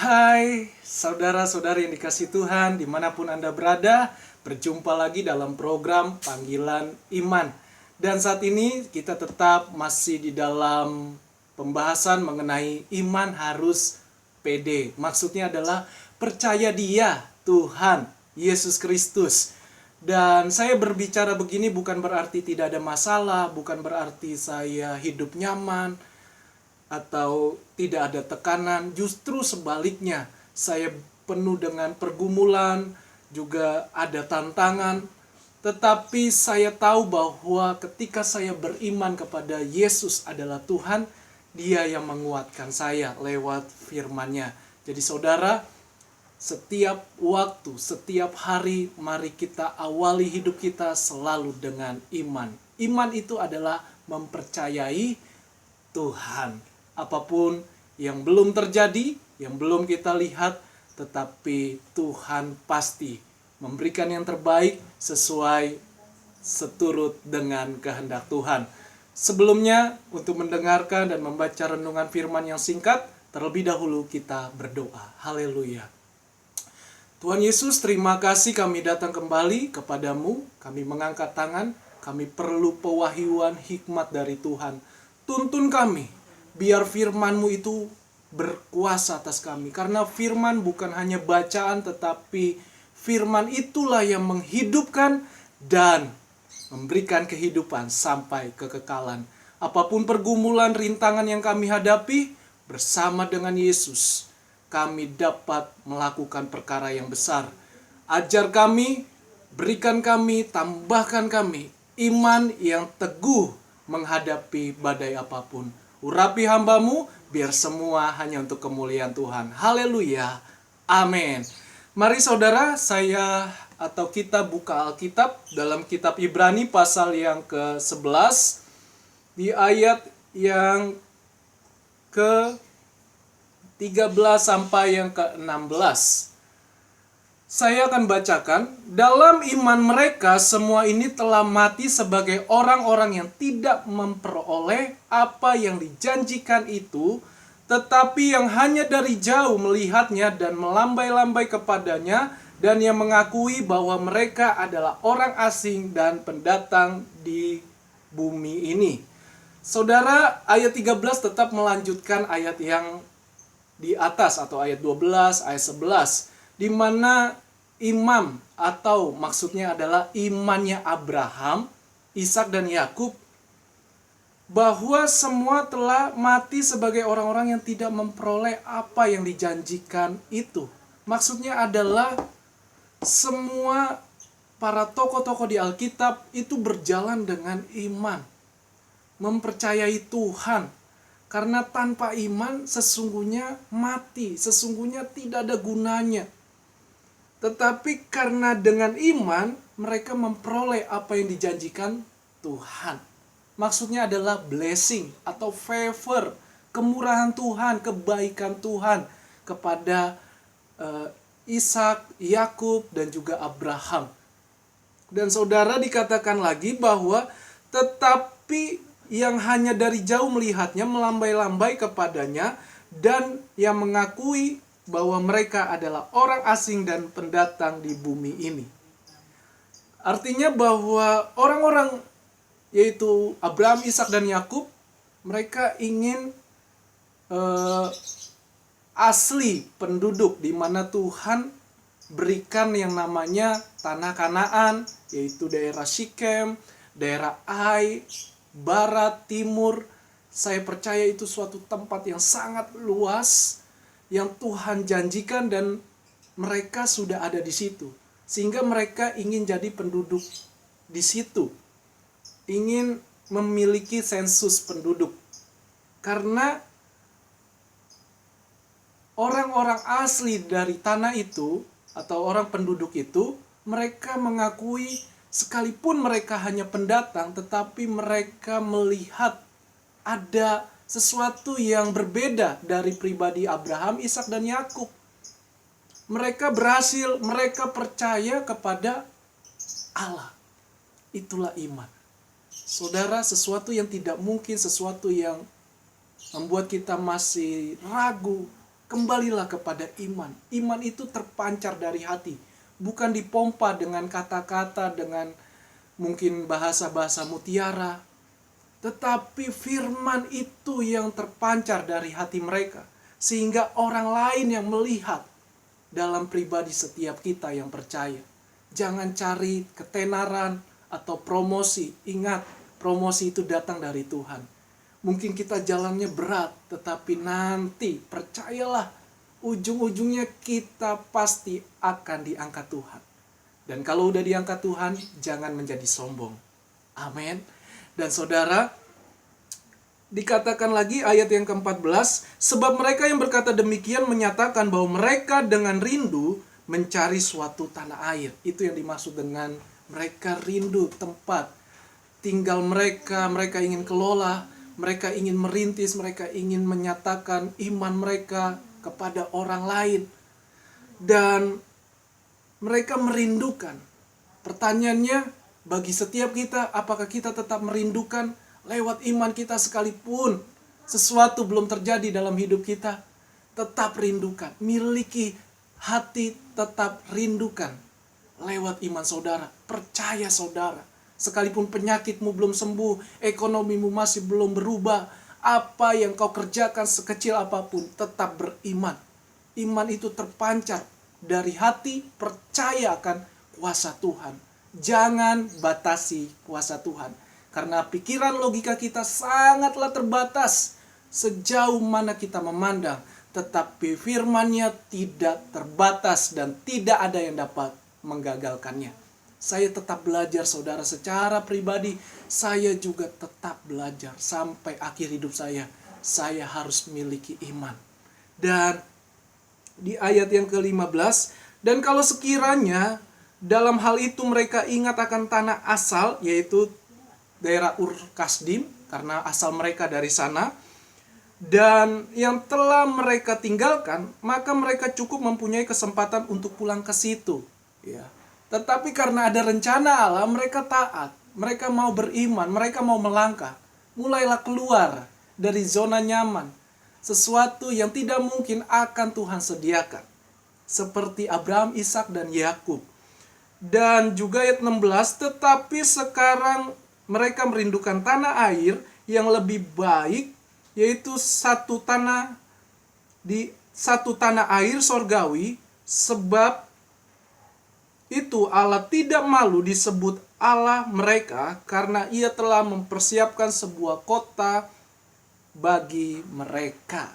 Hai saudara-saudari yang dikasihi Tuhan, dimanapun Anda berada, berjumpa lagi dalam program Panggilan Iman. Dan saat ini kita tetap masih di dalam pembahasan mengenai iman harus pede. Maksudnya adalah percaya Dia, Tuhan, Yesus Kristus. Dan saya berbicara begini bukan berarti tidak ada masalah, bukan berarti saya hidup nyaman, atau tidak ada tekanan. Justru sebaliknya, saya penuh dengan pergumulan, juga ada tantangan. Tetapi saya tahu bahwa ketika saya beriman kepada Yesus adalah Tuhan, Dia yang menguatkan saya lewat firman-Nya. Jadi saudara, setiap waktu, setiap hari, mari kita awali hidup kita selalu dengan iman. Iman itu adalah mempercayai Tuhan. Apapun yang belum terjadi, yang belum kita lihat, tetapi Tuhan pasti memberikan yang terbaik sesuai seturut dengan kehendak Tuhan. Sebelumnya, untuk mendengarkan dan membaca renungan firman yang singkat, terlebih dahulu kita berdoa. Haleluya. Tuhan Yesus, terima kasih kami datang kembali kepadamu. Kami mengangkat tangan, kami perlu pewahyuan hikmat dari Tuhan. Tuntun kami, biar firman-Mu itu berkuasa atas kami. Karena firman bukan hanya bacaan, tetapi firman itulah yang menghidupkan dan memberikan kehidupan sampai kekekalan. Apapun pergumulan, rintangan yang kami hadapi, bersama dengan Yesus, kami dapat melakukan perkara yang besar. Ajar kami, berikan kami, tambahkan kami iman yang teguh menghadapi badai apapun. Urapi hamba-Mu, biar semua hanya untuk kemuliaan Tuhan. Haleluya. Amin. Mari saudara, kita buka Alkitab dalam kitab Ibrani pasal yang ke-11 di ayat yang ke-13 sampai yang ke-16. Saya akan bacakan. Dalam iman mereka semua ini telah mati sebagai orang-orang yang tidak memperoleh apa yang dijanjikan itu, tetapi yang hanya dari jauh melihatnya dan melambai-lambai kepadanya, dan yang mengakui bahwa mereka adalah orang asing dan pendatang di bumi ini. Saudara, ayat 13 tetap melanjutkan ayat yang di atas atau ayat 12, ayat 11, di mana imam atau maksudnya adalah imannya Abraham, Ishak dan Yakub, bahwa semua telah mati sebagai orang-orang yang tidak memperoleh apa yang dijanjikan itu. Maksudnya adalah semua para tokoh-tokoh di Alkitab itu berjalan dengan iman, mempercayai Tuhan. Karena tanpa iman sesungguhnya mati, sesungguhnya tidak ada gunanya. Tetapi karena dengan iman mereka memperoleh apa yang dijanjikan Tuhan. Maksudnya adalah blessing atau favor, kemurahan Tuhan, kebaikan Tuhan kepada Ishak, Yakub dan juga Abraham. Dan saudara, dikatakan lagi bahwa tetapi yang hanya dari jauh melihatnya, melambai-lambai kepadanya, dan yang mengakui bahwa mereka adalah orang asing dan pendatang di bumi ini. Artinya bahwa orang-orang, yaitu Abraham, Ishak dan Yakub, mereka ingin asli penduduk di mana Tuhan berikan yang namanya tanah Kanaan, yaitu daerah Shikem, daerah Ai, barat, timur. Saya percaya itu suatu tempat yang sangat luas yang Tuhan janjikan, dan mereka sudah ada di situ. Sehingga mereka ingin jadi penduduk di situ. Ingin memiliki sensus penduduk. Karena orang-orang asli dari tanah itu atau orang penduduk itu, mereka mengakui sekalipun mereka hanya pendatang, tetapi mereka melihat ada sesuatu yang berbeda dari pribadi Abraham, Ishak dan Yakub. Mereka berhasil, mereka percaya kepada Allah. Itulah iman. Saudara, sesuatu yang tidak mungkin, sesuatu yang membuat kita masih ragu, Kembalilah kepada iman. Iman itu terpancar dari hati, bukan dipompa dengan kata-kata, dengan mungkin bahasa-bahasa mutiara, tetapi firman itu yang terpancar dari hati mereka, sehingga orang lain yang melihat dalam pribadi setiap kita yang percaya. Jangan cari ketenaran atau promosi. Ingat, promosi itu datang dari Tuhan. Mungkin kita jalannya berat, tetapi nanti percayalah, ujung-ujungnya kita pasti akan diangkat Tuhan. Dan kalau udah diangkat Tuhan, jangan menjadi sombong. Amin. Dan saudara, dikatakan lagi ayat yang ke-14, sebab mereka yang berkata demikian menyatakan bahwa mereka dengan rindu mencari suatu tanah air. Itu yang dimaksud dengan mereka rindu tempat tinggal mereka ingin kelola, mereka ingin merintis, mereka ingin menyatakan iman mereka kepada orang lain. Dan mereka merindukan. Pertanyaannya, bagi setiap kita, apakah kita tetap merindukan lewat iman kita sekalipun sesuatu belum terjadi dalam hidup kita? Tetap rindukan, miliki hati, tetap rindukan lewat iman saudara. Percaya saudara, sekalipun penyakitmu belum sembuh, ekonomimu masih belum berubah, apa yang kau kerjakan sekecil apapun, tetap beriman. Iman itu terpancar dari hati, percaya akan kuasa Tuhan. Jangan batasi kuasa Tuhan, karena pikiran logika kita sangatlah terbatas sejauh mana kita memandang. Tetapi firman-Nya tidak terbatas dan tidak ada yang dapat menggagalkannya. Saya tetap belajar saudara, secara pribadi saya juga tetap belajar sampai akhir hidup saya. Saya harus memiliki iman. Dan di ayat yang ke-15, dan kalau sekiranya dalam hal itu mereka ingat akan tanah asal, yaitu daerah Ur Kasdim, karena asal mereka dari sana, dan yang telah mereka tinggalkan, maka mereka cukup mempunyai kesempatan untuk pulang ke situ. Ya. Tetapi karena ada rencana Allah, mereka taat, mereka mau beriman, mereka mau melangkah. Mulailah keluar dari zona nyaman. Sesuatu yang tidak mungkin akan Tuhan sediakan. Seperti Abraham, Ishak, dan Yakub. Dan juga ayat 16, tetapi sekarang mereka merindukan tanah air yang lebih baik, yaitu satu tanah air sorgawi, sebab itu Allah tidak malu disebut Allah mereka, karena Ia telah mempersiapkan sebuah kota bagi mereka.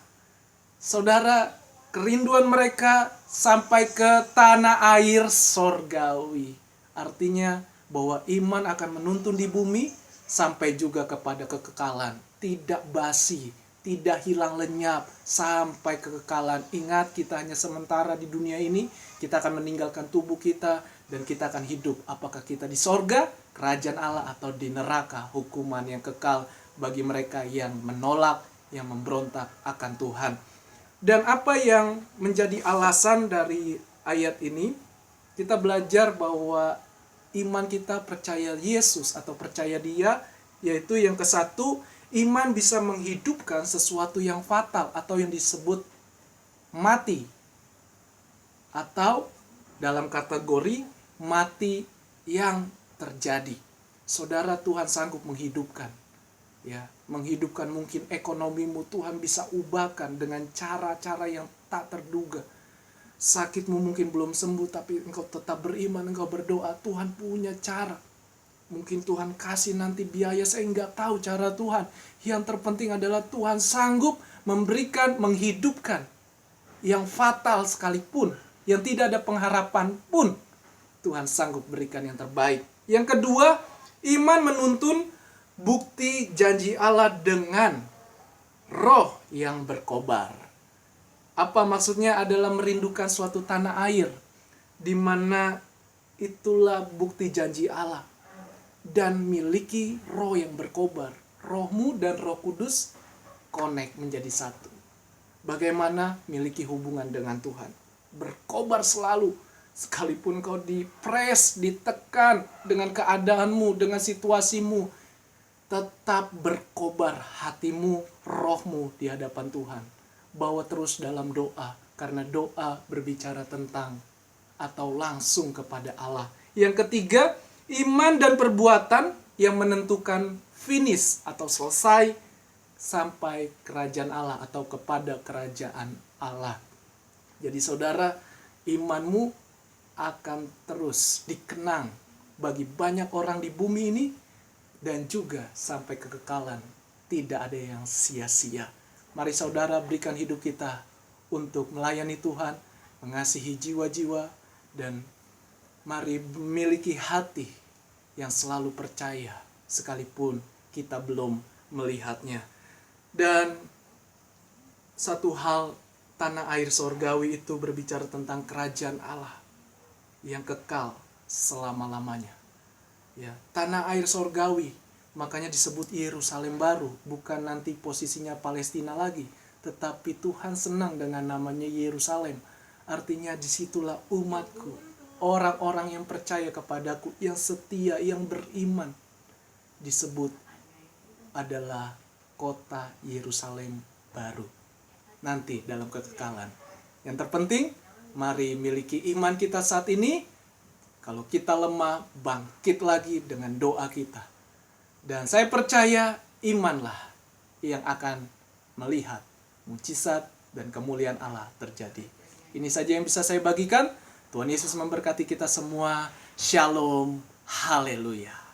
Saudara, kerinduan mereka sampai ke tanah air sorgawi. Artinya bahwa iman akan menuntun di bumi sampai juga kepada kekekalan. Tidak basi, tidak hilang lenyap sampai kekekalan. Ingat, kita hanya sementara di dunia ini. Kita akan meninggalkan tubuh kita dan kita akan hidup. Apakah kita di sorga, kerajaan Allah, atau di neraka, hukuman yang kekal bagi mereka yang menolak, yang memberontak akan Tuhan. Dan apa yang menjadi alasan dari ayat ini? Kita belajar bahwa iman kita percaya Yesus atau percaya Dia, yaitu yang ke-1, iman bisa menghidupkan sesuatu yang fatal atau yang disebut mati, atau dalam kategori mati yang terjadi. Saudara, Tuhan sanggup menghidupkan. Ya, menghidupkan mungkin ekonomimu, Tuhan bisa ubahkan dengan cara-cara yang tak terduga. Sakitmu mungkin belum sembuh, tapi engkau tetap beriman, engkau berdoa, Tuhan punya cara. Mungkin Tuhan kasih nanti biaya, saya nggak tahu cara Tuhan. Yang terpenting adalah Tuhan sanggup memberikan, menghidupkan yang fatal sekalipun, yang tidak ada pengharapan pun, Tuhan sanggup berikan yang terbaik. Yang kedua, iman menuntun bukti janji Allah dengan roh yang berkobar. Apa maksudnya? Adalah merindukan suatu tanah air, di mana itulah bukti janji Allah. Dan miliki roh yang berkobar. Rohmu dan Roh Kudus connect menjadi satu. Bagaimana miliki hubungan dengan Tuhan? Berkobar selalu. Sekalipun kau dipres, ditekan dengan keadaanmu, dengan situasimu, tetap berkobar hatimu, rohmu di hadapan Tuhan. bawa terus dalam doa, karena doa berbicara tentang atau langsung kepada Allah. Yang ketiga, iman dan perbuatan yang menentukan finish atau selesai sampai kerajaan Allah atau kepada kerajaan Allah. Jadi saudara, imanmu akan terus dikenang bagi banyak orang di bumi ini dan juga sampai kekekalan. Tidak ada yang sia-sia. Mari saudara berikan hidup kita untuk melayani Tuhan, mengasihi jiwa-jiwa, dan mari memiliki hati yang selalu percaya sekalipun kita belum melihatnya. Dan satu hal, tanah air sorgawi itu berbicara tentang kerajaan Allah yang kekal selama-lamanya. Ya, tanah air sorgawi, makanya disebut Yerusalem baru, bukan nanti posisinya Palestina lagi, tetapi Tuhan senang dengan namanya Yerusalem. Artinya disitulah umatku, orang-orang yang percaya kepadaku, yang setia, yang beriman, disebut adalah kota Yerusalem baru nanti dalam kekekalan. Yang terpenting, mari miliki iman kita saat ini. Kalau kita lemah, bangkit lagi dengan doa kita. Dan saya percaya imanlah yang akan melihat mukjizat dan kemuliaan Allah terjadi. Ini saja yang bisa saya bagikan. Tuhan Yesus memberkati kita semua. Shalom. Haleluya.